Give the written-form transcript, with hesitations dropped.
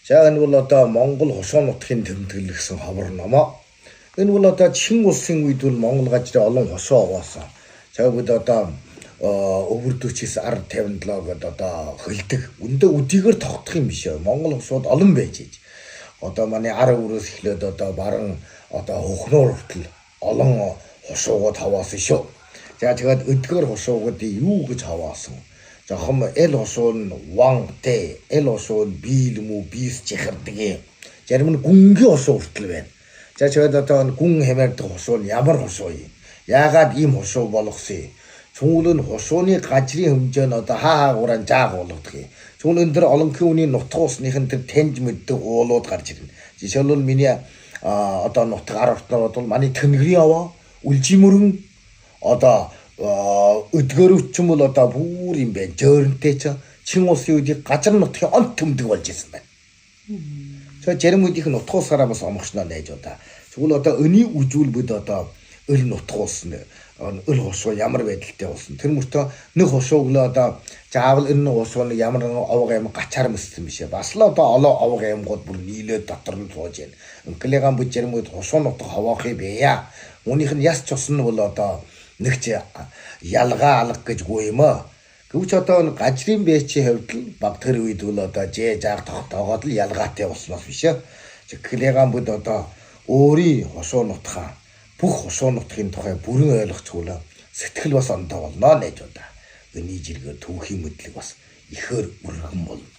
За энэ бол одоо Монгол хошоо нутгийн тэмдэглэл гэсэн ховор номоо. Энэ бол одоо Чин улсын үед бол Монгол газрын олон хошоо овоосон. За бид одоо өвөрдөөчс ард 57 гээд одоо хөлдөг. Үндэ үдийгээр тогтох юм биш ээ. Монгол хошууд олон байж ээж. Одоо манай ар өрөөс эхлээд одоо баран одоо хөхнөр хүртэл олон хошуугууд хаваасан шүү. За тэгээд өдгөр хошуугуудыг юу гэж хаваасан? Жохом эл хошуун вантэй, эл хошуун бийл мүү бис чихэрдэг. Зарим нь гүнгийн хошуу хүртэл байна. За тэгээд одоо гүн хэмээрдэг хошуу нь ямар хошуу юм? Яагаад ийм хошуу болгосон юм? Чүнхэл нь хошууны газрын хэмжээ нь одоо хаагууран жааг болгодог юм. Чүнхэл энэ төр олонхын үний нутг усныхын тэр таньж мэддэг уулууд гарч ирнэ. Жишээлбэл миний одоо нутг ар ортноор бол манай Тэнгэрийн аваа, Үлжимөрөн одоо өдгөрөвч юм бол одоо бүр юм байна. Жөөрөнтэй ч Чин улсын үеийг газар нутгийн онт төмдөг болж исэн байна. Тэгэхээр зарим үеийнх нь нутг усаараа бас омгошноо найж удаа. Тэгвэл одоо өний үжүүлбэд одоо өл нутг улсын өл хошуу ямар байдалтай болсон. Тэр мөртөө нэг хошууг л одоо заавал энэ хошуу нэг ямар нэг овог юм гачаар мэссэн биш ээ. Бас л одоо олоо овог юмгууд бүр нийлээд дотор нь сууж байна. Инглиган бүж зарим үед хошуу нутг хаваахыг бэя. Үүнийх нь яс цус нь бол одоо нэг ч ялгаа алга гэж гоо юм аа. Гэвч одоо газрын бэчийн хувьд л баг тэр үед бол одоо жээ жааг тогтоогоод л ялгаатай болсноос биш ээ. Инглиган бүд одоо өөрийн хошуу нутгаа бүх хошуу нутгийн тухай бүрэн ойлгоцгоолоо сэтгэл бас ондоо болно найз удаа. Өний жиргээ түүхийн мэдлэг бас ихээр өргөн болно.